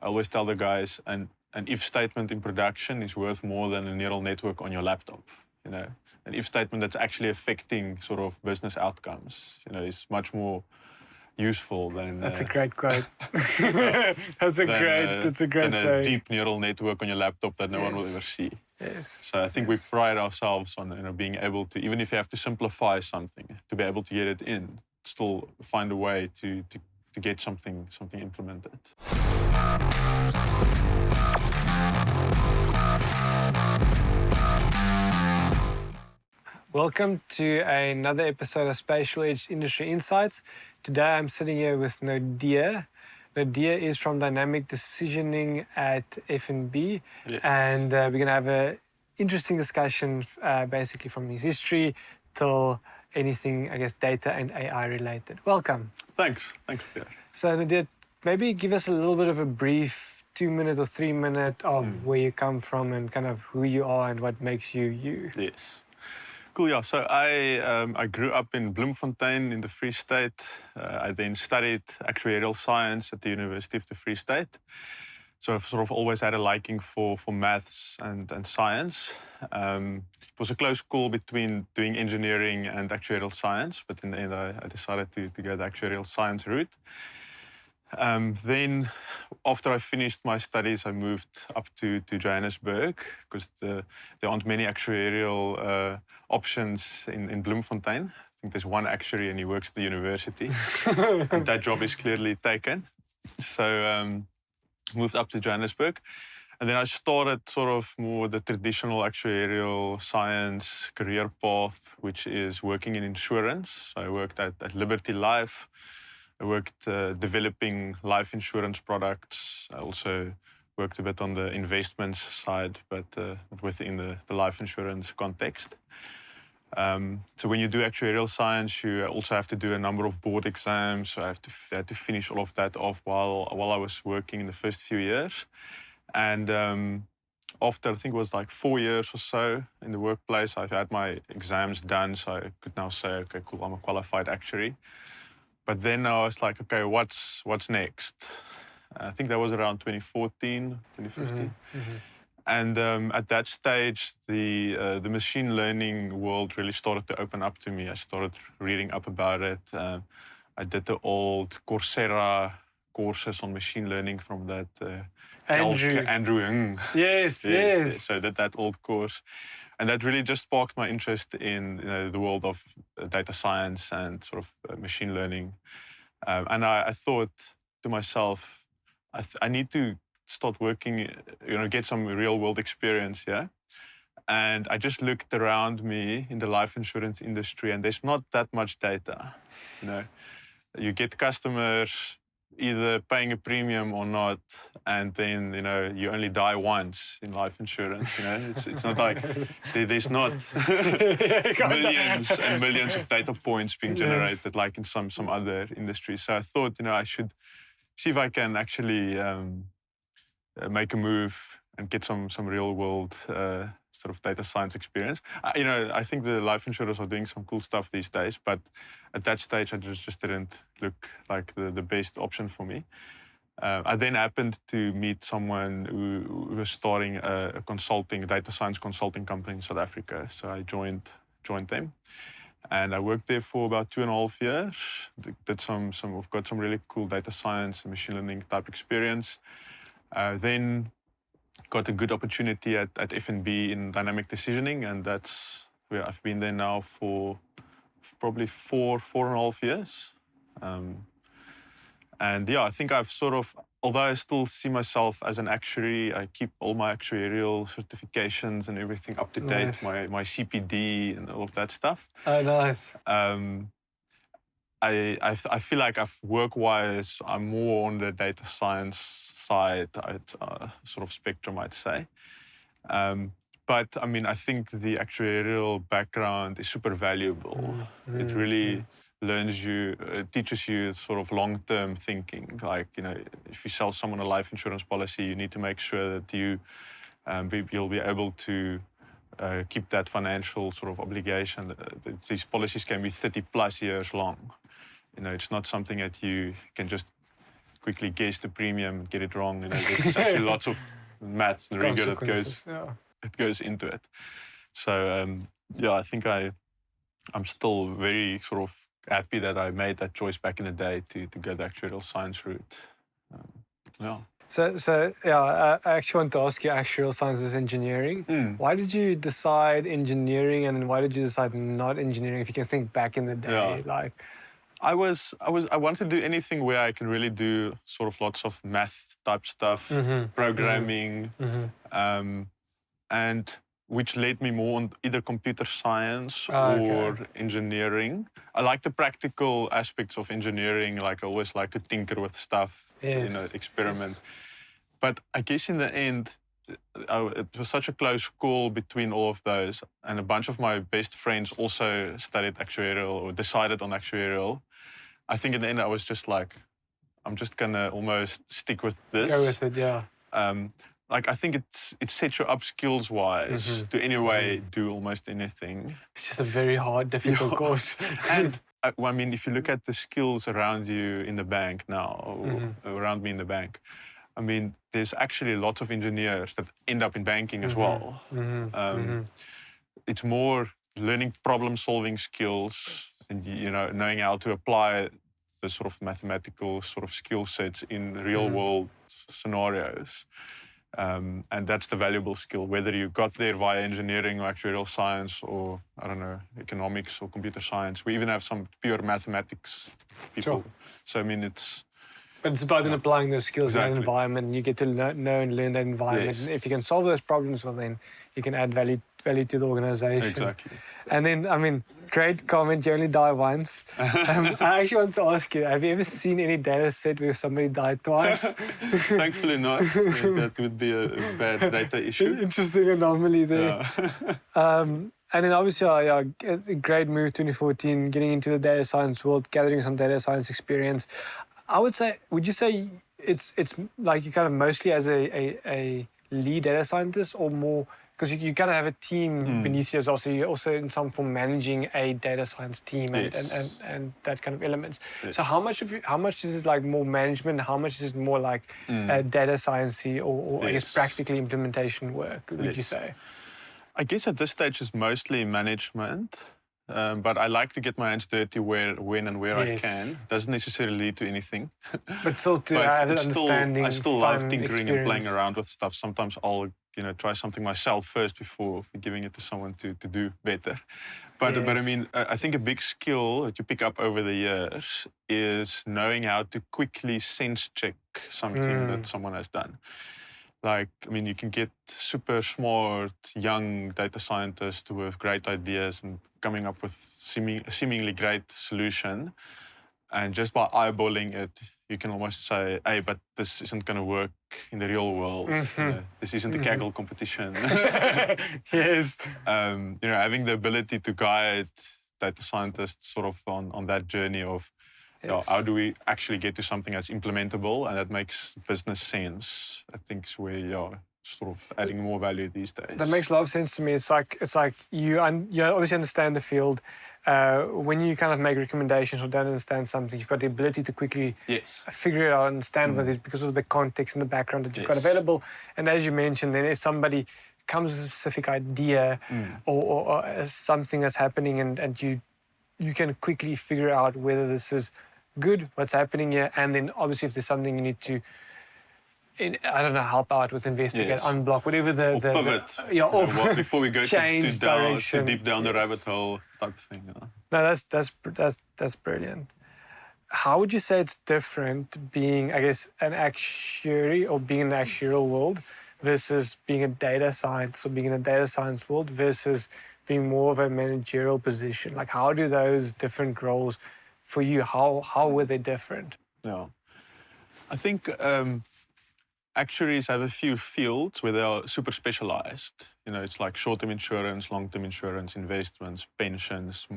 always tell the guys, an if statement in production is worth more than a neural network on your laptop. An if statement that's actually affecting sort of business outcomes, is much more useful than. That's a great quote. That's a great a deep neural network on your laptop that no one will ever see. Yes. So I think we pride ourselves on being able to, even if you have to simplify something, to be able to get it in, still find a way to get something implemented. Welcome to another episode of Spatial Edge Industry Insights. Today I'm sitting here with Naude. Naude is from Dynamic Decisioning at F&B, Yes. and we're going to have an interesting discussion basically from his history till anything, I guess, data and AI related. Welcome. Thanks, Pierre. So Naude, maybe give us a little bit of a brief 2-minute or 3-minute of where you come from and kind of who you are and what makes you you. Yes. Cool, yeah. So I grew up in Bloemfontein in the Free State. I then studied actuarial science at the University of the Free State. So I've sort of always had a liking for maths and science. It was a close call between doing engineering and actuarial science, but in the end I decided to go the actuarial science route. Then, after I finished my studies, I moved up to Johannesburg because there aren't many actuarial options in Bloemfontein. I think there's one actuary and he works at the university. And that job is clearly taken. So moved up to Johannesburg. And then I started sort of more the traditional actuarial science career path, which is working in insurance. So I worked at Liberty Life. I worked developing life insurance products. I also worked a bit on the investments side, but within the life insurance context. So when you do actuarial science, you also have to do a number of board exams. So I had to finish all of that off while I was working in the first few years. And after, I think it was like 4 years or so in the workplace, I've had my exams done. So I could now say, okay, cool, I'm a qualified actuary. But then I was like, okay, what's next? I think that was around 2014, 2015. And at that stage, the machine learning world really started to open up to me. I started reading up about it. I did the old Coursera courses on machine learning from that Andrew Ng. Yes. So I did that old course. And that really just sparked my interest in the world of data science and sort of machine learning. And I thought to myself, I need to start working, get some real world experience, yeah? And I just looked around me in the life insurance industry and there's not that much data. You get customers either paying a premium or not, and then you only die once in life insurance. It's not like there's not millions and millions of data points being generated like in some other industries. So I thought I should see if I can actually make a move and get some real world sort of data science experience. I think the life insurers are doing some cool stuff these days, but at that stage I just didn't look like the best option for me. I then happened to meet someone who was starting a data science consulting company in South Africa. So I joined them. And I worked there for about 2.5 years. We've got some really cool data science and machine learning type experience. Then got a good opportunity at F&B in dynamic decisioning, and that's where I've been there now for probably 4.5 years. And yeah, I think I've sort of, although I still see myself as an actuary, I keep all my actuarial certifications and everything up to date, my CPD and all of that stuff. Oh, nice. I feel like work-wise, I'm more on the data science side, sort of spectrum, I'd say. But I mean, I think the actuarial background is super valuable. It really teaches you sort of long-term thinking. Like, if you sell someone a life insurance policy, you need to make sure that you'll be able to keep that financial sort of obligation. These policies can be 30+ years long. It's not something that you can just quickly guess the premium, get it wrong. There's actually lots of maths and rigor that goes into it. So yeah, I think I'm still very sort of happy that I made that choice back in the day to go the actuarial science route. Yeah. So yeah, I actually want to ask you actuarial science versus engineering. Why did you decide engineering, and then why did you decide not engineering? If you can think back in the day, like. I wanted to do anything where I can really do sort of lots of math type stuff, programming, and which led me more on either computer science or engineering. I like the practical aspects of engineering. Like I always like to tinker with stuff, experiment. But I guess in the end, it was such a close call between all of those. And a bunch of my best friends also studied actuarial or decided on actuarial. I think in the end, I was just like, I'm just going to almost stick with this. Go with it, yeah. Like, I think it sets you up skills-wise to anyway do almost anything. It's just a very hard, difficult course. And I mean, if you look at the skills around you in the bank now, or around me in the bank, I mean, there's actually lots of engineers that end up in banking as well. It's more learning problem-solving skills and, knowing how to apply the sort of mathematical sort of skill sets in real-world scenarios. And that's the valuable skill, whether you got there via engineering or actuarial science or, I don't know, economics or computer science. We even have some pure mathematics people. So, I mean, But it's about applying those skills in that environment. You get to know and learn that environment. And if you can solve those problems, well, then you can add value to the organization. Exactly. And then, I mean, great comment. You only die once. I actually want to ask you, have you ever seen any data set where somebody died twice? Thankfully not. That would be a bad data issue. Interesting anomaly there. And then obviously, a great move, 2014, getting into the data science world, gathering some data science experience. I would say, would you say it's like you kind of mostly as a lead data scientist, or more because you kind of have a team beneath you as well, so you're also in some form managing a data science team and that kind of elements. So how much is it like more management? How much is it more like data sciencey or I guess practically implementation work? Would you say? I guess at this stage it's mostly management. But I like to get my hands dirty when and where I can. Doesn't necessarily lead to anything. But still to have an understanding, I still love tinkering experience. and playing around with stuff. Sometimes I'll try something myself first before giving it to someone to do better. But I mean, I think a big skill that you pick up over the years is knowing how to quickly sense check something that someone has done. Like, I mean, you can get super smart, young data scientists with great ideas and coming up with a seemingly great solution. And just by eyeballing it, you can almost say, hey, but this isn't going to work in the real world. This isn't a Kaggle competition. Yes. Having the ability to guide data scientists sort of on that journey of how do we actually get to something that's implementable and that makes business sense, I think is where you're sort of adding more value these days. That makes a lot of sense to me. It's like you obviously understand the field. When you kind of make recommendations or don't understand something, you've got the ability to quickly figure it out and stand with it because of the context and the background that you've got available. And as you mentioned, then if somebody comes with a specific idea or something that's happening and you can quickly figure out whether this is good, what's happening here, and then obviously if there's something you need to, I don't know, help out with, investigate, unblock, whatever the pivot. Before we go too deep down the rabbit hole type of thing. No, that's brilliant. How would you say it's different being, I guess, an actuary or being in the actuarial world versus being a data science or being in a data science world versus being more of a managerial position? Like, how do those different roles for you, how were they different? Yeah, I think actuaries have a few fields where they are super specialized. It's like short-term insurance, long-term insurance, investments, pensions.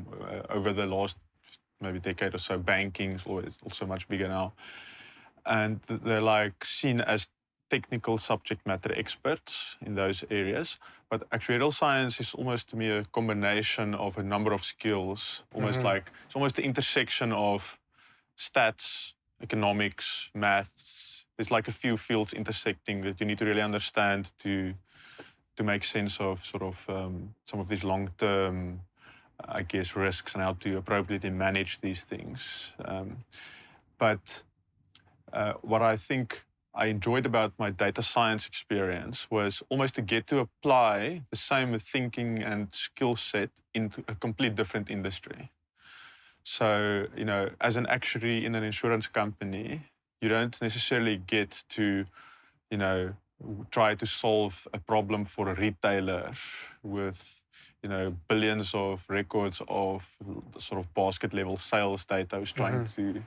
Over the last maybe decade or so, banking is also much bigger now. And they're like seen as technical subject matter experts in those areas. But actuarial science is almost, to me, a combination of a number of skills, almost like, it's almost the intersection of stats economics, maths. There's like a few fields intersecting that you need to really understand to make sense of sort of some of these long-term, I guess, risks and how to appropriately manage these things. But what I think I enjoyed about my data science experience was almost to get to apply the same thinking and skill set into a complete different industry. So, you know, as an actuary in an insurance company, you don't necessarily get to, you know, try to solve a problem for a retailer with, you know, billions of records of sort of basket level sales data who's trying to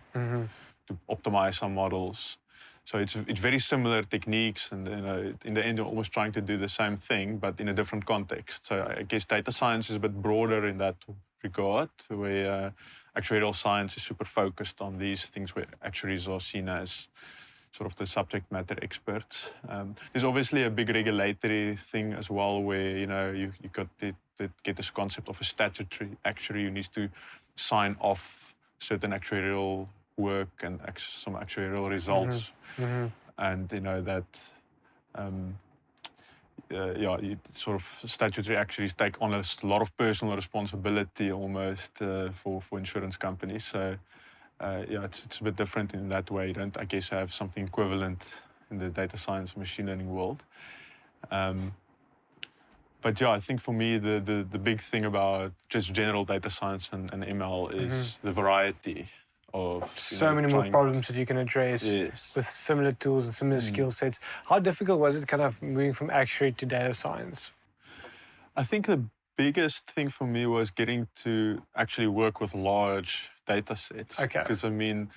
optimize some models. So it's very similar techniques, and you know, in the end, you're almost trying to do the same thing, but in a different context. So I guess data science is a bit broader in that regard, where actuarial science is super focused on these things where actuaries are seen as sort of the subject matter experts. There's obviously a big regulatory thing as well, where you know you got to get this concept of a statutory actuary who needs to sign off certain actuarial work and some actuarial results, and you know that sort of statutory actuaries take on a lot of personal responsibility almost for insurance companies. So yeah, it's a bit different in that way. You don't, I guess, have something equivalent in the data science machine learning world. But yeah, I think for me, the big thing about just general data science and ML is the variety of so many more problems that you can address with similar tools and similar skill sets. How difficult was it kind of moving from actuary to data science? I think the biggest thing for me was getting to actually work with large data sets. Okay. Because I mean,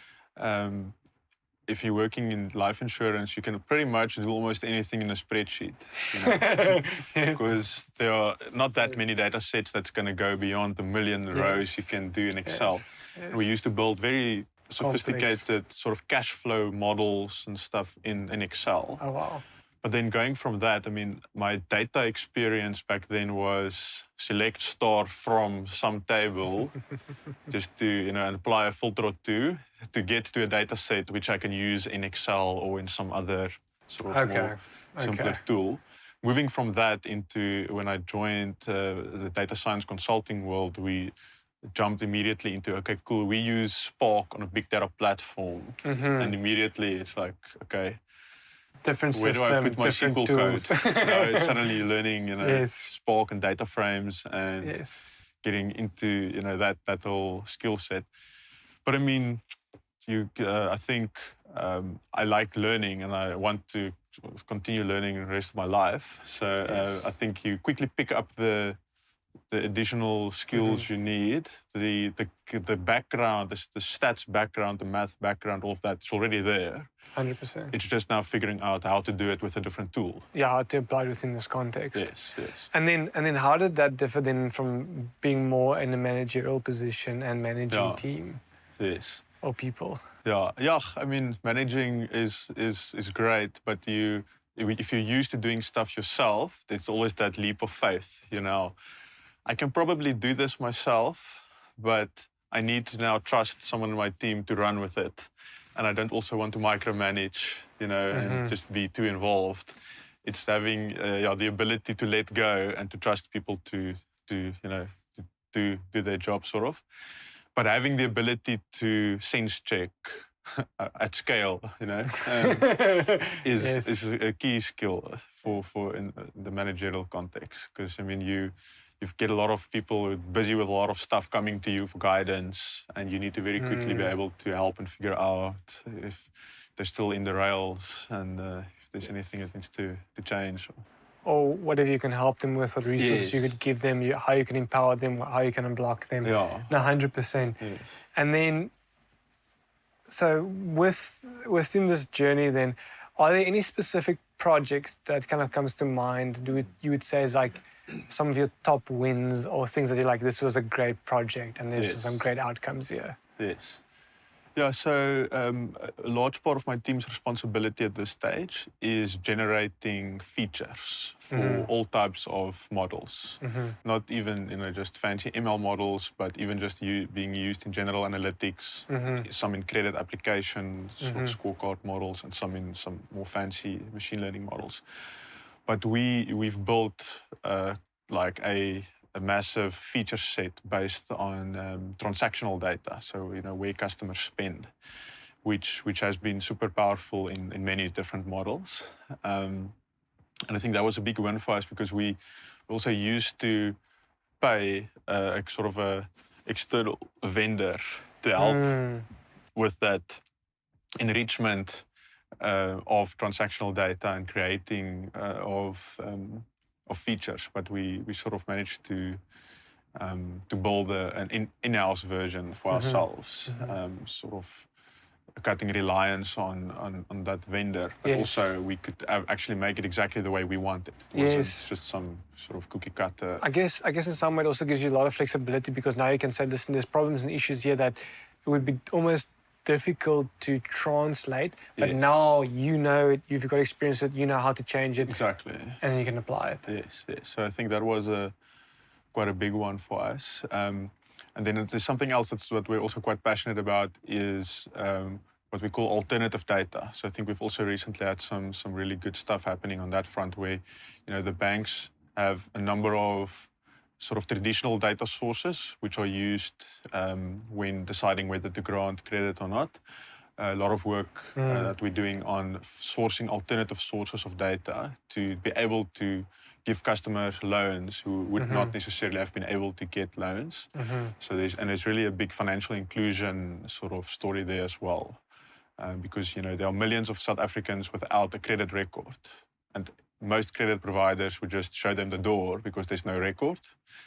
if you're working in life insurance, you can pretty much do almost anything in a spreadsheet, you know? Because there are not that many data sets that's going to go beyond the million rows you can do in Excel. And we used to build very sophisticated sort of cash flow models and stuff in Excel. Oh, wow. But then going from that, I mean, my data experience back then was select star from some table just to, you know, apply a filter or two to get to a data set which I can use in Excel or in some other sort of more simpler tool. Moving from that into when I joined the data science consulting world, we jumped immediately into, okay, cool, we use Spark on a big data platform. And immediately it's like, okay, different where system, do I put my SQL tools. code? You know, suddenly learning, you know, Spark and data frames and getting into, you know, that whole skill set. But I mean, I think I like learning and I want to continue learning the rest of my life. So I think you quickly pick up the additional skills you need, the background, the stats background, the math background, all of that is already there. 100%. It's just now figuring out how to do it with a different tool. Yeah, how to apply it within this context. Yes. And then how did that differ then from being more in a managerial position and managing team? Yes. Or people? Yeah. I mean, managing is great, but if you're used to doing stuff yourself, there's always that leap of faith, you know. I can probably do this myself, but I need to now trust someone in my team to run with it. And I don't also want to micromanage, you know, and just be too involved. It's having the ability to let go and to trust people to you know, to do their job, sort of. But having the ability to sense check at scale, you know, is a key skill for in the managerial context. Because I mean, you get a lot of people busy with a lot of stuff coming to you for guidance, and you need to very quickly be able to help and figure out if they're still in the rails and if there's anything that needs to change. Or whatever you can help them with, what resources you could give them, how you can empower them, how you can unblock them. Yeah. 100%. Yes. And then, so within this journey then, are there any specific projects that kind of comes to mind you would say is like some of your top wins or things that you're like, this was a great project and there's some great outcomes here? Yes. Yeah, so a large part of my team's responsibility at this stage is generating features for all types of models. Not even just fancy ML models, but even just being used in general analytics, some in credit application, sort of scorecard models, and some in some more fancy machine learning models. But we've built like a massive feature set based on transactional data. So where customers spend, which has been super powerful in many different models. And I think that was a big win for us because we also used to pay a sort of a external vendor to help with that enrichment of transactional data and creating of features, but we sort of managed to build an in-house version for ourselves, sort of cutting reliance on that vendor, but also we could actually make it exactly the way we want it. It wasn't just some sort of cookie cutter. I guess in some way it also gives you a lot of flexibility because now you can say, listen, there's problems and issues here that it would be almost difficult to translate, but now you know it, you've got experience with it, you know how to change it. Exactly. And then you can apply it. Yes. So I think that was quite a big one for us. And then there's something else that's what we're also quite passionate about is what we call alternative data. So I think we've also recently had some really good stuff happening on that front where, the banks have a number of sort of traditional data sources which are used when deciding whether to grant credit or not. A lot of work that we're doing on sourcing alternative sources of data to be able to give customers loans who would not necessarily have been able to get loans. So there's really a big financial inclusion sort of story there as well, because there are millions of South Africans without a credit record, and most credit providers would just show them the door because there's no record.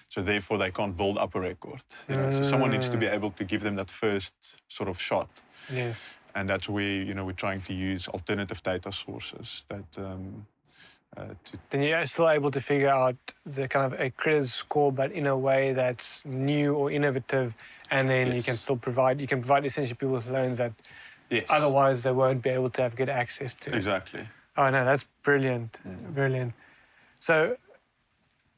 So therefore they can't build up a record. So someone needs to be able to give them that first sort of shot. Yes. And that's where we're trying to use alternative data sources that. Then you're still able to figure out the kind of a credit score, but in a way that's new or innovative, and then you can still provide essentially people with loans that otherwise they won't be able to have good access to. Exactly. Oh no, that's brilliant, brilliant. So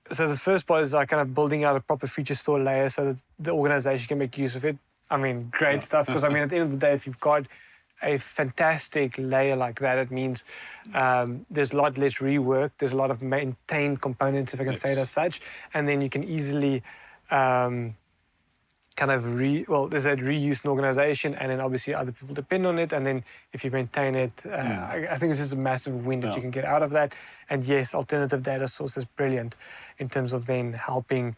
the first part is like kind of building out a proper feature store layer so that the organization can make use of it. I mean, great stuff, because I mean, at the end of the day, if you've got a fantastic layer like that, it means there's a lot less rework, there's a lot of maintained components, if I can say it as such, and then you can easily kind of there's that reuse in organization, and then obviously other people depend on it, and then if you maintain it, I think this is a massive win that you can get out of that. And yes, alternative data source is brilliant in terms of then helping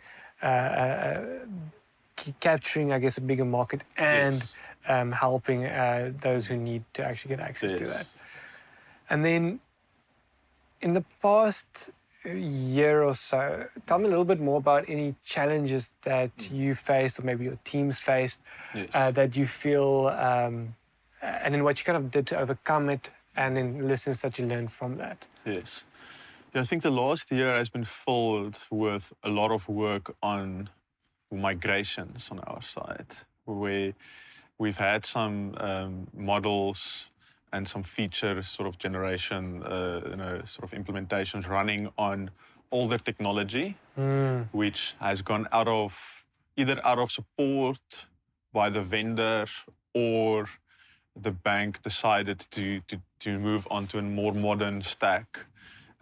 capturing, I guess, a bigger market and helping those who need to actually get access to that. And then in the past year or so, tell me a little bit more about any challenges that you faced or maybe your teams faced that you feel, and then what you kind of did to overcome it, and then lessons that you learned from that. Yes. Yeah, I think the last year has been filled with a lot of work on migrations on our side, where we've had some models and some feature sort of generation, sort of implementations running on older technology, which has gone either out of support by the vendor, or the bank decided to move on to a more modern stack.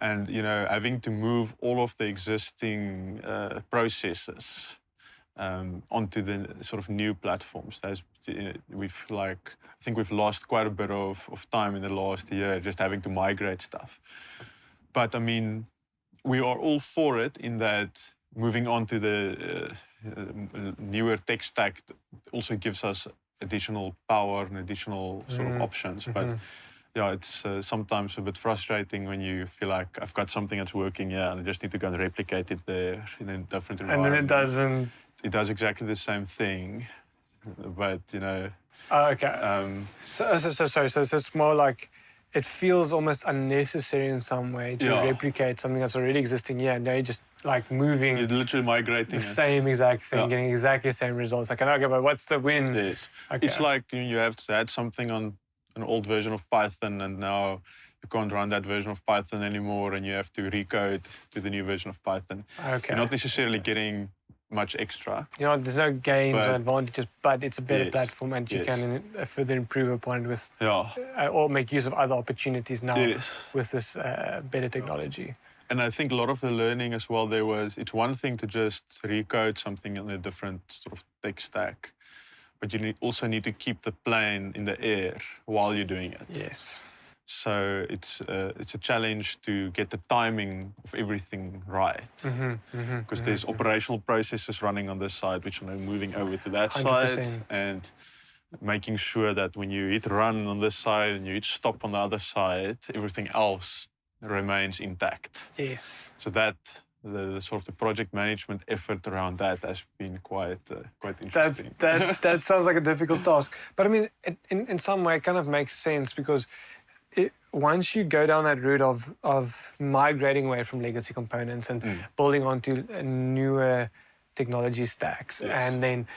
And having to move all of the existing processes onto the sort of new platforms. I think we've lost quite a bit of time in the last year just having to migrate stuff. But I mean, we are all for it in that moving on to the newer tech stack also gives us additional power and additional sort of options. But yeah, it's sometimes a bit frustrating when you feel like I've got something that's working and I just need to go and replicate it there in a different environment. And then it doesn't. It does exactly the same thing, but Oh, okay. So it's more like it feels almost unnecessary in some way to replicate something that's already existing here. Now you're just like moving. You're literally migrating the same exact thing, getting exactly the same results. Like, okay, but what's the win? Yes. Okay. It's like you have to add something on an old version of Python, and now you can't run that version of Python anymore, and you have to recode to the new version of Python. Okay. You're not necessarily getting much extra. You know, there's no gains or advantages, but it's a better platform, and you can further improve upon it with, or make use of other opportunities now with this better technology. And I think a lot of the learning as well, it's one thing to just recode something in a different sort of tech stack, but you also need to keep the plane in the air while you're doing it. Yes. So it's a challenge to get the timing of everything right, because there's operational processes running on this side, which are now moving over to that 100%. side, and making sure that when you hit run on this side and you hit stop on the other side, everything else remains intact. Yes. So that the sort of the project management effort around that has been quite interesting. That sounds like a difficult task, but I mean, in some way, it kind of makes sense because once you go down that route of migrating away from legacy components and building onto newer technology stacks, and then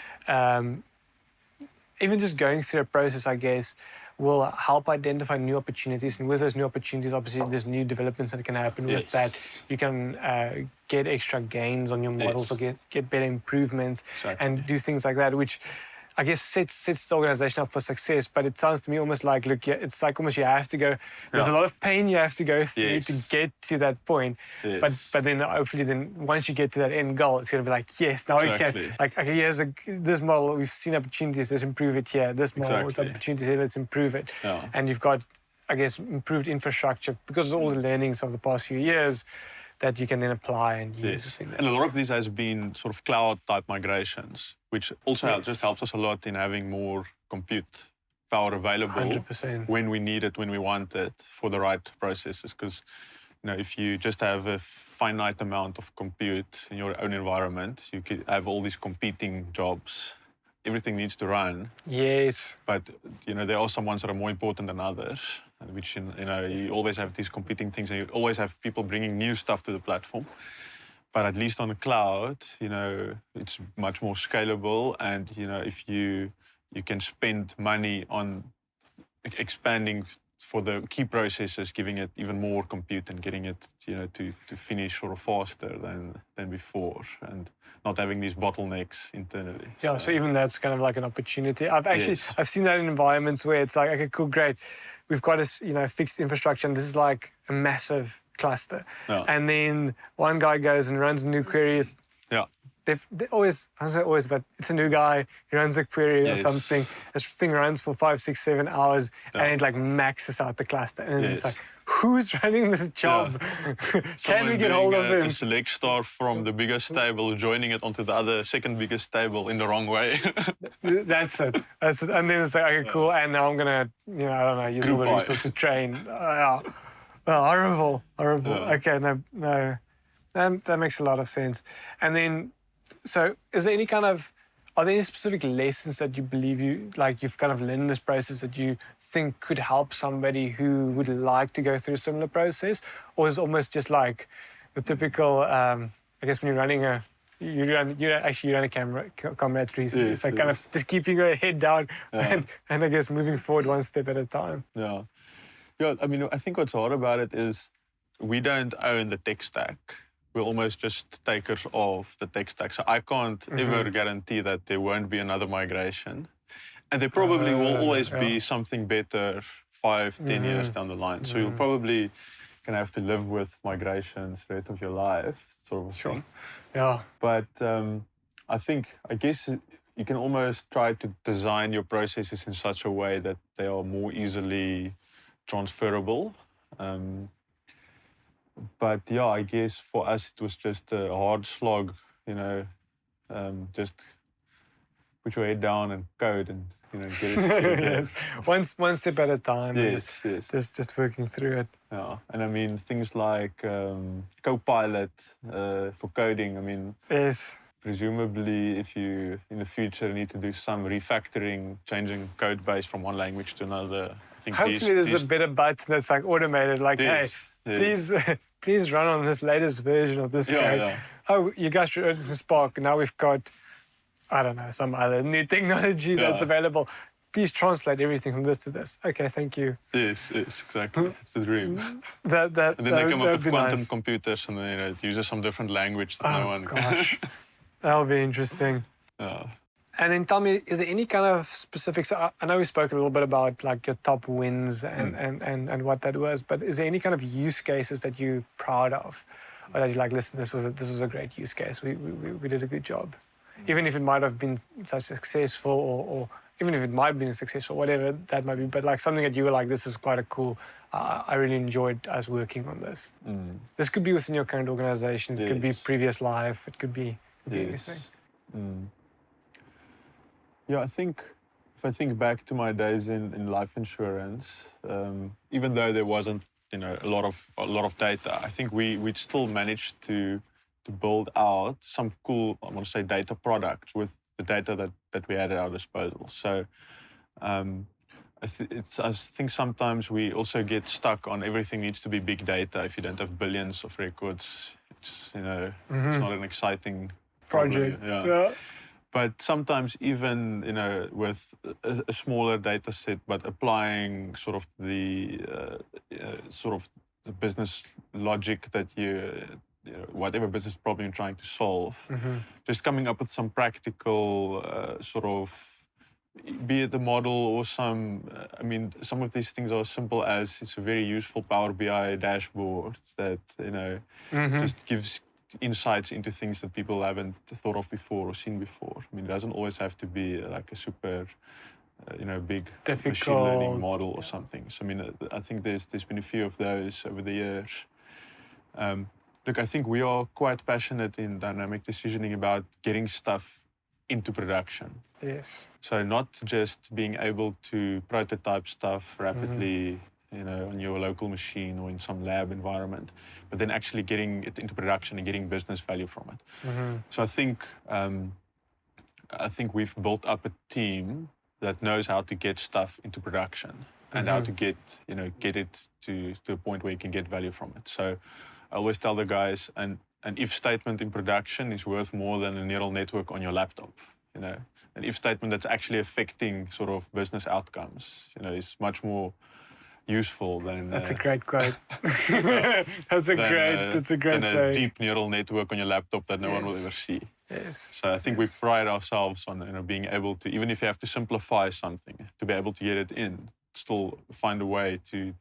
even just going through a process, I guess, will help identify new opportunities. And with those new opportunities, obviously, there's new developments that can happen. With that, you can get extra gains on your models or get better improvements and do things like that, which I guess sets the organization up for success. But it sounds to me almost like, look, it's like almost you have to go, there's a lot of pain you have to go through to get to that point. But then hopefully once you get to that end goal, it's going to be like, yes, now we can, like, okay, here's this model, we've seen opportunities, let's improve it here. This model, it's opportunities here, let's improve it. And you've got, I guess, improved infrastructure because of all the learnings of the past few years that you can then apply and use. And a lot of this has been sort of cloud type migrations, which also just helps us a lot in having more compute power available 100%. when we need it, when we want it, for the right processes. Because if you just have a finite amount of compute in your own environment, you could have all these competing jobs. Everything needs to run. Yes. But there are some ones that are more important than others, which you always have these competing things, and you always have people bringing new stuff to the platform. But at least on the cloud, it's much more scalable, and if you can spend money on expanding for the key processes, giving it even more compute and getting it to finish sort of faster than before, and not having these bottlenecks internally. Yeah, so even that's kind of like an opportunity. I've seen that in environments where it's like, okay, cool, great, we've got a fixed infrastructure, and this is like a massive cluster. And then one guy goes and runs new queries. They always, I don't say always, but it's a new guy, he runs a query or something. This thing runs for 5, 6, 7 hours, and it like maxes out the cluster. And it's like, who's running this job? Can we get hold of him? A select star from the biggest table, joining it onto the other second biggest table in the wrong way. That's it. And then it's like, okay, cool. And now I'm gonna, I don't know, use all the resources to train. Horrible. Okay, no. That makes a lot of sense. And then, so is there are there any specific lessons that you believe you've kind of learned in this process that you think could help somebody who would like to go through a similar process? Or is it almost just like the typical, I guess when you're running you run a combat 360. It's like kind of just keeping your head down and I guess moving forward one step at a time. Yeah, I mean, I think what's hard about it is we don't own the tech stack. We're almost just takers of the tech stack. So I can't ever guarantee that there won't be another migration. And there probably will always be something better 5, 10 years down the line. So you'll probably gonna have to live with migrations the rest of your life, sort of thing. Yeah. But I guess you can almost try to design your processes in such a way that they are more easily transferable. But I guess for us it was just a hard slog, just put your head down and code and get it. Yes, one step at a time. Yes. Just working through it. Yeah, and I mean things like Copilot for coding. I mean, presumably if you in the future need to do some refactoring, changing code base from one language to another, think Hopefully there's a better button that's like automated, like, hey, please run on this latest version of this code. Yeah. Oh, you guys should open this Spark. Now we've got, I don't know, some other new technology that's available. Please translate everything from this to this. Okay, thank you. Yes, exactly. It's the dream. And And then they come up with quantum nice. computers, and then it uses some different language that no one gosh, that'll be interesting. Yeah. And then tell me, is there any kind of specifics? I know we spoke a little bit about like your top wins and what that was, but is there any kind of use cases that you're proud of, or that you're like, listen, this was a great use case. We did a good job, even if it might have been such successful, or even if it might have been successful, whatever that might be. But like something that you were like, this is quite a cool. I really enjoyed us working on this. This could be within your current organization. It could be previous life. It could be anything. Yeah, I think if I think back to my days in life insurance, even though there wasn't a lot of data, I think we'd still managed to build out some cool, I want to say, data products with the data that we had at our disposal. So I think sometimes we also get stuck on everything needs to be big data. If you don't have billions of records, it's it's not an exciting project. Yeah. But sometimes even with a smaller data set, but applying sort of the business logic that whatever business problem you're trying to solve, just coming up with some practical sort of, be it a model or some of these things are as simple as it's a very useful Power BI dashboard that just gives insights into things that people haven't thought of before or seen before. I mean, it doesn't always have to be like a super, big machine learning model or something. So I mean, I think there's been a few of those over the years. Look, I think we are quite passionate in dynamic decisioning about getting stuff into production. Yes. So not just being able to prototype stuff rapidly, on your local machine or in some lab environment, but then actually getting it into production and getting business value from it. So I think we've built up a team that knows how to get stuff into production and how to get it to a point where you can get value from it. So I always tell the guys, an if statement in production is worth more than a neural network on your laptop. An if statement that's actually affecting sort of business outcomes, is much more useful than. That's a great quote. That's a great than a deep neural network on your laptop that no one will ever see. Yes. So I think we pride ourselves on being able to, even if you have to simplify something, to be able to get it in, still find a way to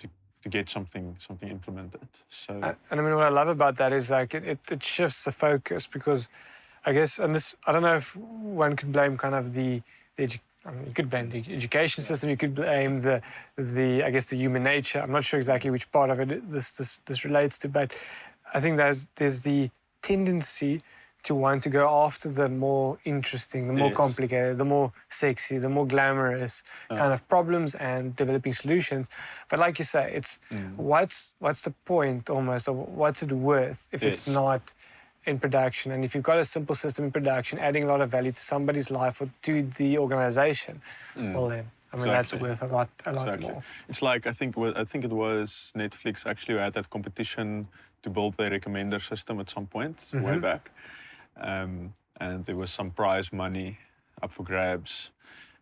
get something implemented. So. And I mean, what I love about that is like it shifts the focus, because I guess, and this, I don't know if one could blame kind of you could blame the education system. You could blame the I guess the human nature. I'm not sure exactly which part of it this relates to, but I think there's the tendency to want to go after the more interesting, the more complicated, the more sexy, the more glamorous kind of problems and developing solutions. But like you say, it's what's the point almost, or what's it worth if it's not in production? And if you've got a simple system in production, adding a lot of value to somebody's life or to the organization, well then, I mean, that's worth a lot more. It's like, I think it was Netflix actually who had that competition to build their recommender system at some point, way back. And there was some prize money up for grabs.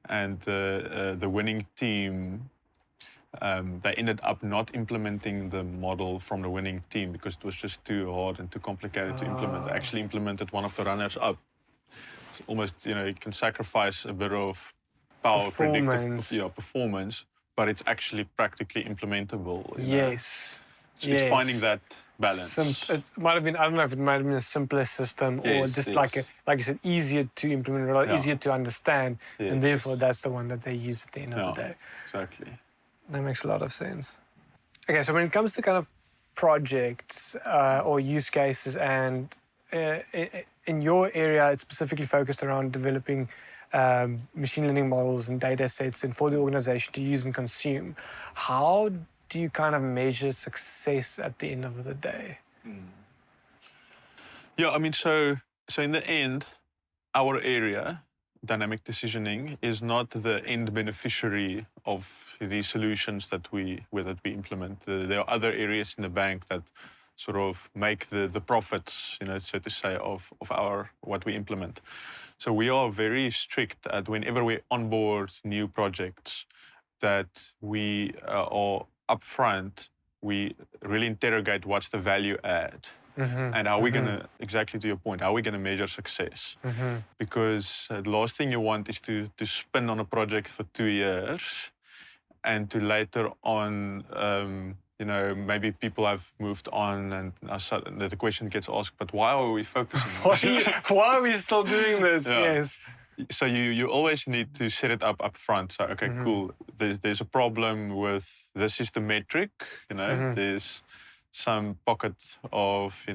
And the winning team, they ended up not implementing the model from the winning team because it was just too hard and too complicated to implement. They actually implemented one of the runners up. So almost, you can sacrifice a bit of power, performance, but it's actually practically implementable. Yes. It's finding that balance. It might have been, I don't know if it might have been a simpler system or just like you said, easier to implement, easier to understand, and therefore that's the one that they use at the end of the day. Exactly. That makes a lot of sense. Okay, so when it comes to kind of projects or use cases, and in your area, it's specifically focused around developing machine learning models and data sets and for the organization to use and consume. How do you kind of measure success at the end of the day? Yeah, I mean, so in the end, our area dynamic decisioning is not the end beneficiary of the solutions that we implement. There are other areas in the bank that sort of make the profits, so to say, of what we implement. So we are very strict at whenever we onboard new projects that we are upfront, we really interrogate what's the value add. And how are we going to, exactly to your point, how are we going to measure success? Because the last thing you want is to spin on a project for 2 years and to later on, maybe people have moved on and the question gets asked, but why are we focusing on this? Why are we still doing this? Yeah. Yes. So you always need to set it up front. So, okay, cool. There's a problem with, this is the metric, there's some pocket of,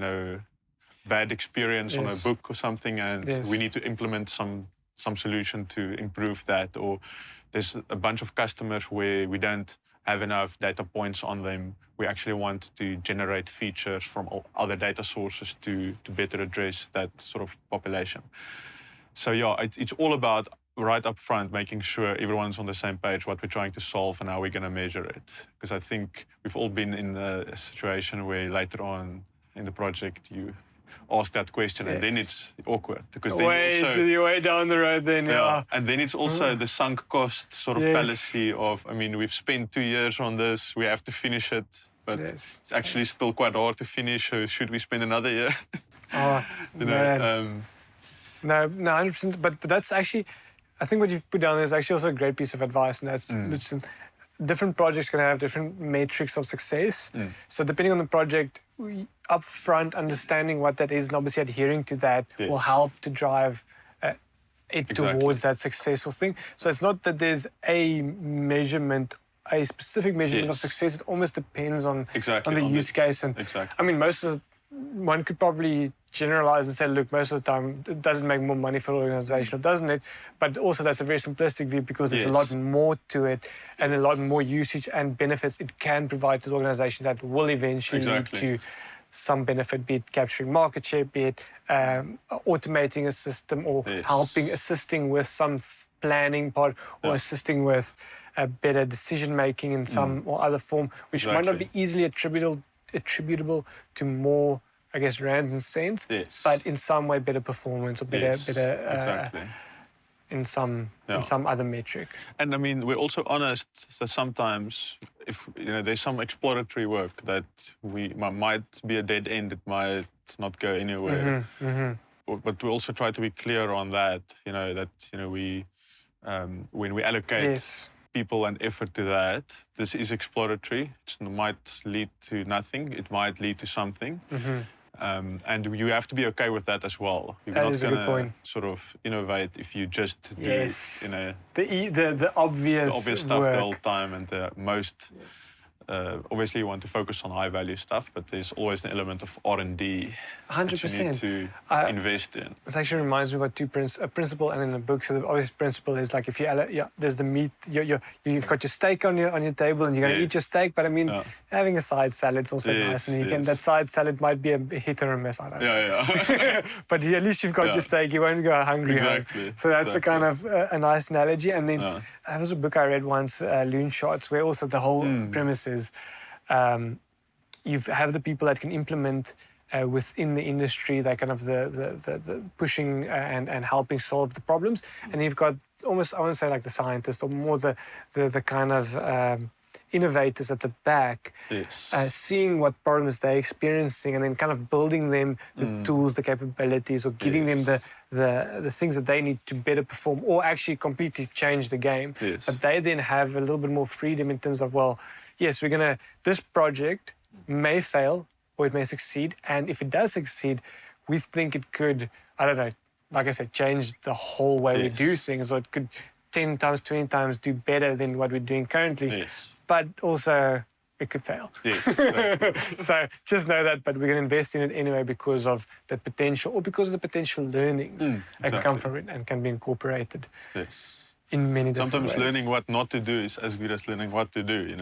bad experience on a book or something, and we need to implement some solution to improve that. Or there's a bunch of customers where we don't have enough data points on them. We actually want to generate features from other data sources to better address that sort of population. So yeah, it's all about right up front making sure everyone's on the same page, what we're trying to solve and how we're going to measure it. Because I think we've all been in a situation where later on in the project you ask that question and then it's awkward. Because then way down the road then, yeah. And then it's also the sunk cost sort of fallacy of, we've spent 2 years on this, we have to finish it, but it's actually still quite hard to finish, so should we spend another year? Oh, man. No, 100%. But that's actually, I think what you've put down is actually also a great piece of advice, and that's listen, different projects can have different metrics of success. So depending on the project, upfront understanding what that is and obviously adhering to that will help to drive it towards that successful thing. So it's not that there's a specific measurement of success. It almost depends on the use case. And I mean, one could probably generalize and say, look, most of the time it doesn't make more money for the organization, doesn't it? But also that's a very simplistic view because there's a lot more to it and a lot more usage and benefits it can provide to the organization that will eventually lead to some benefit, be it capturing market share, be it automating a system or assisting with some planning part or assisting with better decision-making in some or other form, which might not be easily attributable to more, I guess, rands and cents, but in some way better performance or better in some other metric. And I mean, we're also honest that sometimes if there's some exploratory work that might be a dead end, it might not go anywhere. But we also try to be clear on that, we when we allocate people and effort to that, this is exploratory. It might lead to nothing. It might lead to something. And you have to be okay with that as well. You're not going to sort of innovate if you just do, the obvious stuff work the whole time and the most. Obviously, you want to focus on high-value stuff, but there's always an element of R&D 100%. that you need to invest in. It actually reminds me about a principle and then a book. So the obvious principle is like if there's the meat, you've got your steak on your table and you're going to eat your steak. But I mean, having a side salad's also nice, and that side salad might be a hit or a miss. I don't know. But at least you've got your steak. You won't go hungry. Exactly. So that's a kind of a nice analogy. And then there was a book I read once, Loon Shots, where also the whole premise is you have the people that can implement within the industry, that kind of the pushing and helping solve the problems, and you've got almost, I want to say, like the scientists or more the kind of innovators at the back, seeing what problems they're experiencing and then kind of building them the tools, the capabilities, or giving them the things that they need to better perform or actually completely change the game. But they then have a little bit more freedom in terms of, well, yes, this project may fail or it may succeed. And if it does succeed, we think it could, I don't know, like I said, change the whole way we do things, or it could 10 times, 20 times do better than what we're doing currently. But also, it could fail. So just know that, but we're going to invest in it anyway because of the potential or because of the potential learnings that can come from it and can be incorporated. In many different ways. Sometimes learning what not to do is as good as learning what to do,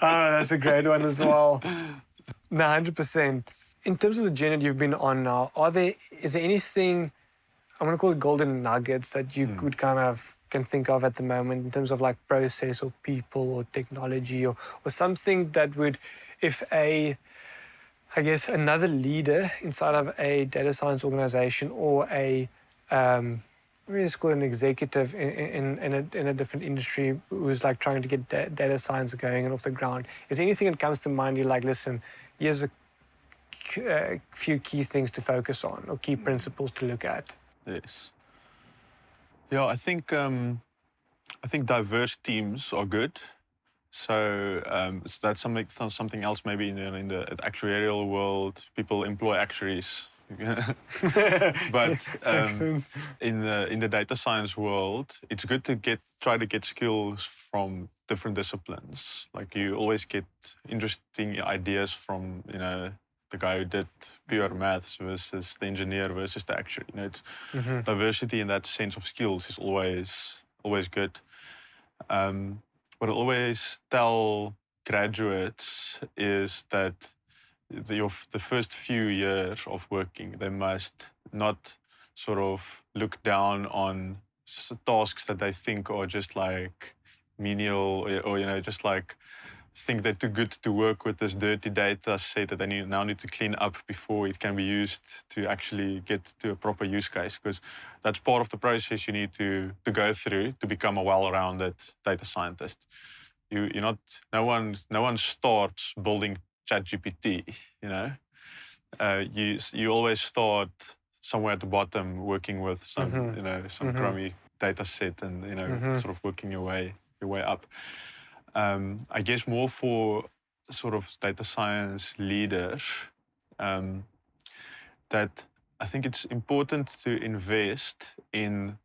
that's a great one as well. No, 100%. In terms of the journey you've been on now, is there anything, I'm going to call it golden nuggets that you could can think of at the moment in terms of like process or people or technology or something that would, if I guess another leader inside of a data science organization or a maybe it's called an executive in a different industry who's like trying to get data science going and off the ground. Is there anything that comes to mind? You're like, listen, here's a few key things to focus on or key principles to look at. Yes. Yeah, I think diverse teams are good. So that's something else maybe in the actuarial world. People employ actuaries. But in the data science world, it's good to try to get skills from different disciplines. Like you always get interesting ideas from the guy who did pure maths versus the engineer versus the actuary. It's diversity in that sense of skills is always good. What I always tell graduates is that the first few years of working, they must not sort of look down on tasks that they think are just like menial or just like think they're too good to work with this dirty data set that they now need to clean up before it can be used to actually get to a proper use case, because that's part of the process you need to go through to become a well-rounded data scientist. No one starts building ChatGPT, you always start somewhere at the bottom working with some some crummy data set and sort of working your way up. I guess more for sort of data science leaders, that I think it's important to invest in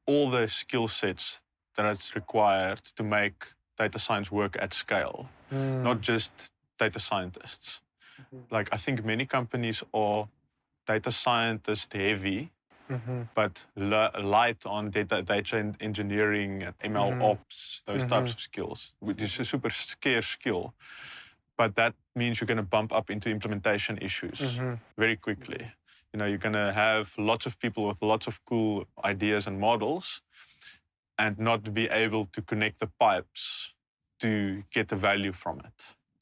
all the skill sets that it's required to make data science work at scale, not just data scientists. Like I think many companies are data scientist heavy, but light on data engineering, ML ops, those types of skills, which is a super scarce skill. But that means you're going to bump up into implementation issues very quickly. You're going to have lots of people with lots of cool ideas and models and not be able to connect the pipes to get the value from it.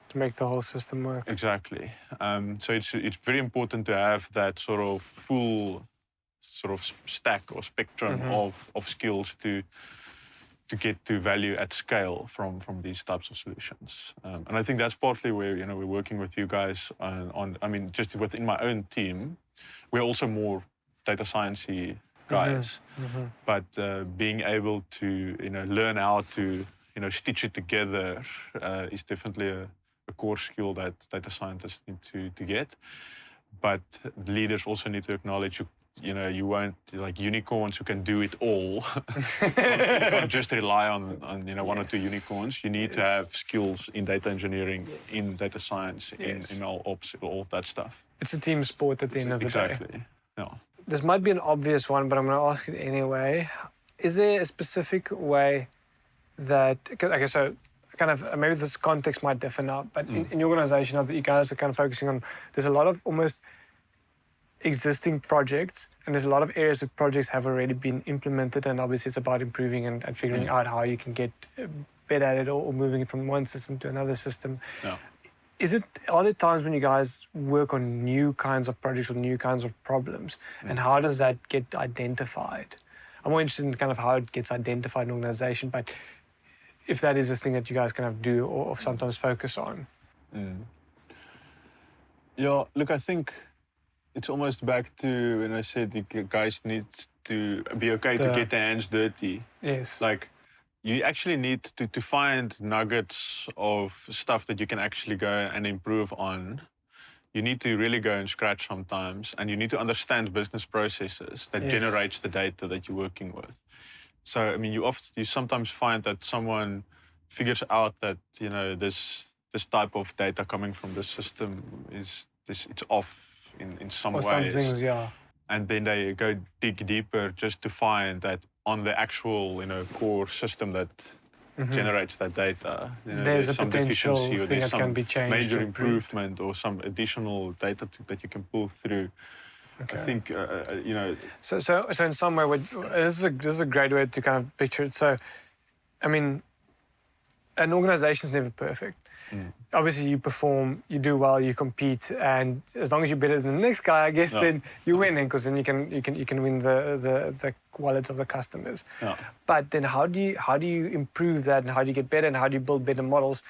To make the whole system work. Exactly. So it's very important to have that sort of full sort of stack or spectrum of skills to get to value at scale from these types of solutions. And I think that's partly where we're working with you guys on. I mean, just within my own team, we're also more data sciencey guys, but being able to learn how to stitch it together is definitely a core skill that data scientists need to get. But leaders also need to acknowledge you won't like unicorns who can do it all. You can't just rely on one or two unicorns. You need to have skills in data engineering, in data science, in ML ops, all that stuff. It's a team sport at the end of the day. Exactly. Yeah. This might be an obvious one, but I'm going to ask it anyway. Is there a specific way that, okay, so kind of maybe this context might differ now, but in your organization that you guys are kind of focusing on, there's a lot of almost existing projects, and there's a lot of areas where projects have already been implemented, and obviously it's about improving and figuring out how you can get better at it or moving it from one system to another system. Yeah. Are there times when you guys work on new kinds of projects or new kinds of problems, and how does that get identified? I'm more interested in kind of how it gets identified in an organization, but if that is a thing that you guys kind of do or sometimes focus on. Yeah, look, I think it's almost back to when I said the guys need to be okay to get their hands dirty. Yes. Like, you actually need to find nuggets of stuff that you can actually go and improve on. You need to really go and scratch sometimes, and you need to understand business processes that generates the data that you're working with. So, I mean, you sometimes find that someone figures out that, this type of data coming from the system it's off in some ways. Some things, yeah. And then they go dig deeper just to find that on the actual, core system that generates that data, there's a some potential deficiency or thing there's that can be changed. major improvement or some additional data that you can pull through. I think, you know... So in some way, this is a great way to kind of picture it. So, I mean, an organization is never perfect. Obviously, you perform, you do well, you compete, and as long as you're better than the next guy, I guess then you win, because then you can win the wallets of the customers. But then how do you improve that, and how do you get better, and how do you build better models?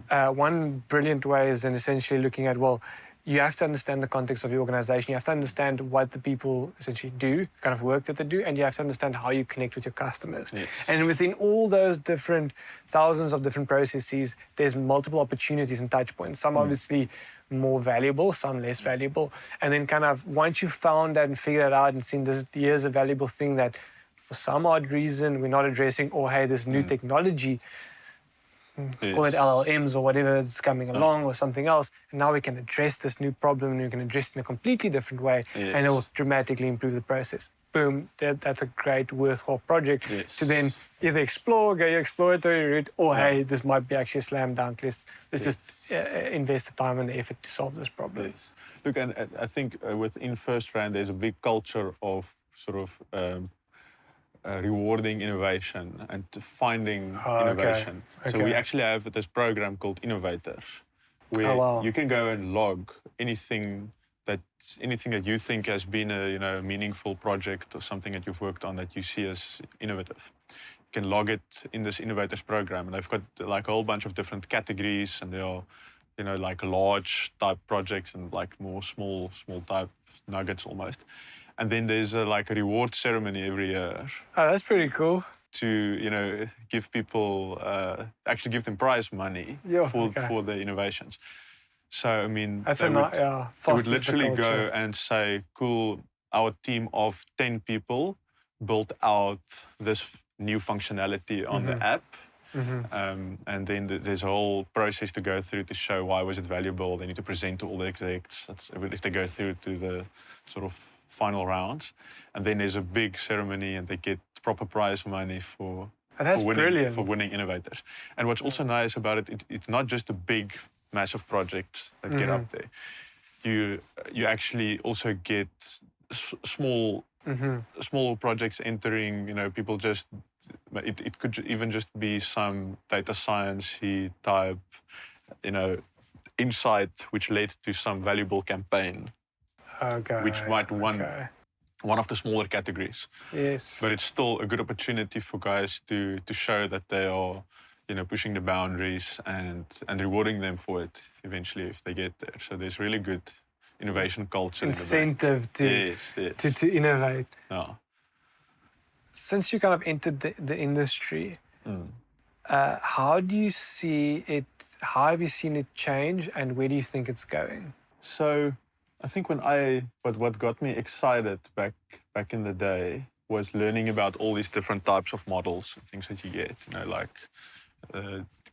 One brilliant way is then essentially looking at, well, you have to understand the context of your organization. You have to understand what the people essentially do, kind of work that they do, and you have to understand how you connect with your customers. And within all those different thousands of different processes, there's multiple opportunities and touch points. Some obviously more valuable, some less valuable. And then kind of once you've found that and figured it out and seen here's a valuable thing that for some odd reason we're not addressing, or hey, this new technology, call it LLMs or whatever is coming along, or something else, and now we can address this new problem, and we can address it in a completely different way, and it will dramatically improve the process. Boom, that's a great, worthwhile project to then either go your exploratory route, or hey, this might be actually a slam dunk. Let's just invest the time and the effort to solve this problem. Look, and I think within First Round, there's a big culture of sort of rewarding innovation and finding innovation. So we actually have this program called Innovators, where you can go and log anything that you think has been a meaningful project, or something that you've worked on that you see as innovative. You can log it in this Innovators program, and they've got like a whole bunch of different categories, and they are like large type projects and like more small type nuggets almost. And then there's like a reward ceremony every year. Oh, that's pretty cool. To give people, actually give them prize money for the innovations. So I mean, they would literally go and say, "Cool, our team of 10 people built out this new functionality on the app." And then there's a whole process to go through to show why was it valuable. They need to present to all the execs. If they go through to the sort of final rounds, and then there's a big ceremony, and they get proper prize money for winning Innovators. And what's also nice about it, it's not just the big, massive projects that get up there. You actually also get small projects entering. People just it could even just be some data science-y type, insight which led to some valuable campaign. Which might win one of the smaller categories. Yes. But it's still a good opportunity for guys to show that they are, pushing the boundaries and rewarding them for it eventually if they get there. So there's really good innovation culture. Incentive to innovate. Yeah. Since you kind of entered the industry, how do you see it? How have you seen it change, and where do you think it's going? So I think what got me excited back in the day was learning about all these different types of models and things that you get. Like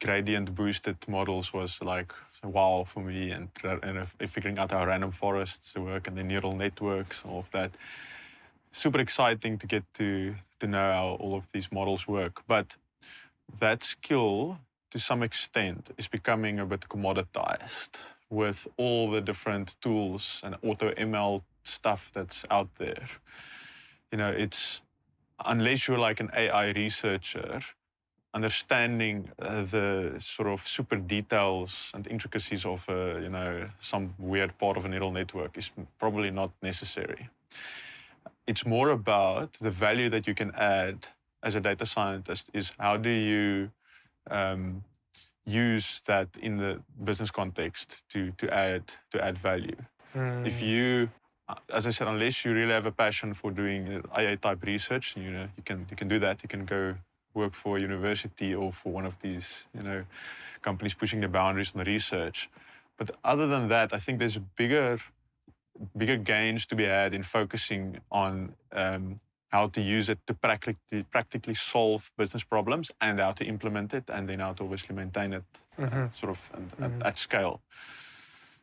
gradient boosted models was like wow for me, and figuring out how random forests work, and the neural networks and all of that. Super exciting to get to know how all of these models work. But that skill, to some extent, is becoming a bit commoditized with all the different tools and auto ML stuff that's out there. It's, unless you're like an AI researcher, understanding the sort of super details and intricacies of some weird part of a neural network is probably not necessary. It's more about the value that you can add as a data scientist. Is how do you use that in the business context to add value. If you, as I said, unless you really have a passion for doing AI type research, you can do that. You can go work for a university or for one of these companies pushing the boundaries on the research. But other than that, I think there's bigger gains to be had in focusing on how to use it to practically solve business problems, and how to implement it, and then how to obviously maintain it at scale.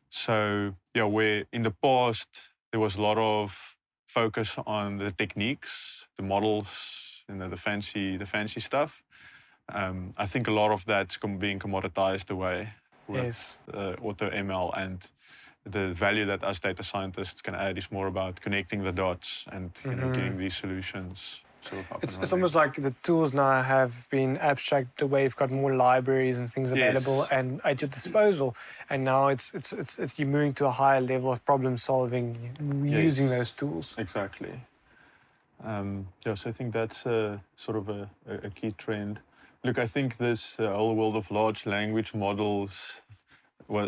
So where in the past there was a lot of focus on the techniques, the models, the fancy stuff. I think a lot of that's being commoditized away with auto ML, and the value that us data scientists can add is more about connecting the dots and getting these solutions sort of up and It's running. almost like the tools now have been abstracted away. You've got more libraries and things available and at your disposal. And now it's you're moving to a higher level of problem solving using those tools. Exactly. So I think that's sort of a key trend. Look, I think this whole world of large language models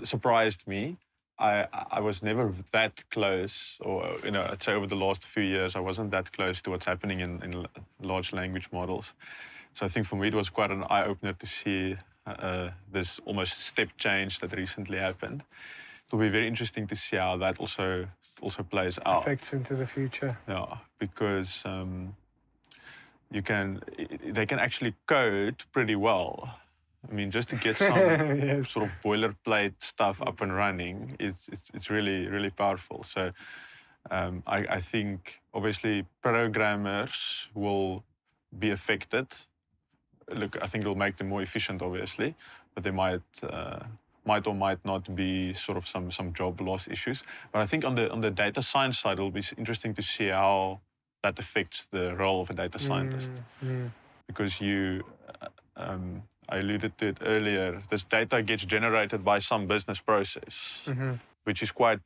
surprised me. I was never that close, or I'd say over the last few years, I wasn't that close to what's happening in large language models. So I think for me it was quite an eye-opener to see this almost step change that recently happened. It'll be very interesting to see how that also plays out. Affects into the future. Yeah, because they can actually code pretty well. I mean, just to get some sort of boilerplate stuff up and running, it's really, really powerful. So I think obviously programmers will be affected. Look, I think it'll make them more efficient, obviously, but they might or might not be sort of some job loss issues. But I think on the data science side, it'll be interesting to see how that affects the role of a data scientist. Because I alluded to it earlier, this data gets generated by some business process, which is quite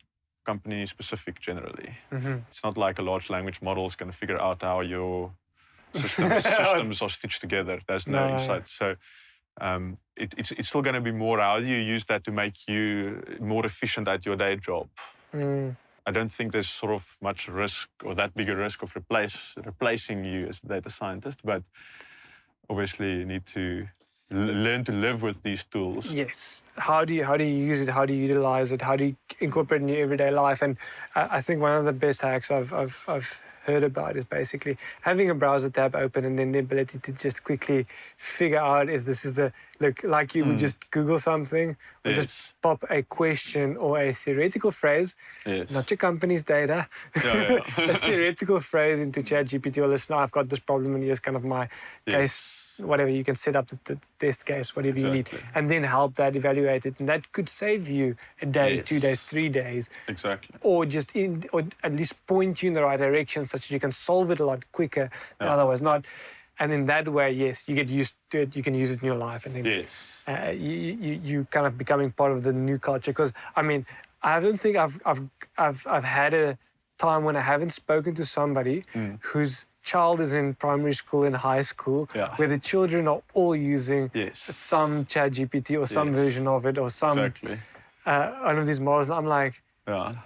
company specific generally. It's not like a large language model is going to figure out how your systems are stitched together. There's no insight. So it's still going to be more how you use that to make you more efficient at your day job. I don't think there's sort of much risk or that big a risk of replacing you as a data scientist, but obviously you need to learn to live with these tools. Yes. How do you use it? How do you utilize it? How do you incorporate it in your everyday life? And I think one of the best hacks I've heard about is basically having a browser tab open and then the ability to just quickly figure out like you would just Google something or just pop a question or a theoretical phrase, not your company's data, a theoretical phrase into ChatGPT or listen, I've got this problem and here's kind of my case. Whatever, you can set up the test case, whatever you need, and then help that evaluate it. And that could save you a day, 2 days, 3 days. Exactly. Or or at least point you in the right direction such that you can solve it a lot quicker than otherwise not. And in that way, yes, you get used to it, you can use it in your life. And then you kind of becoming part of the new culture. Because, I mean, I don't think I've had a time when I haven't spoken to somebody whose child is in primary school and high school, where the children are all using some ChatGPT or some version of it or some one of these models. And I'm like,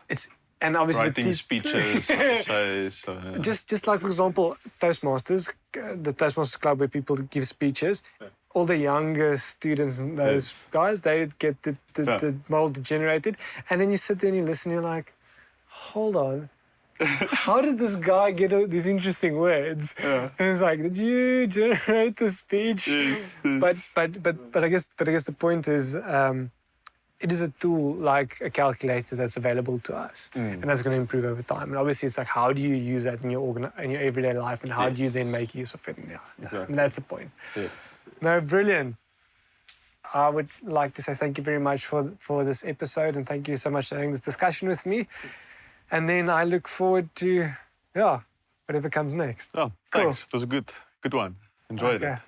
it's and obviously writing speeches, essays. Just like for example, Toastmasters, the Toastmasters club where people give speeches. All the younger students and those guys, they get the model generated, and then you sit there and you listen. And you're like, hold on. How did this guy get these interesting words? And it's like, did you generate the speech? But I guess the point is, it is a tool like a calculator that's available to us, and that's going to improve over time. And obviously, it's like, how do you use that in your everyday life, and how do you then make use of it? And that's the point. No, brilliant. I would like to say thank you very much for this episode, and thank you so much for having this discussion with me. And then I look forward to, whatever comes next. Oh, thanks. Cool. It was a good one. Enjoyed it.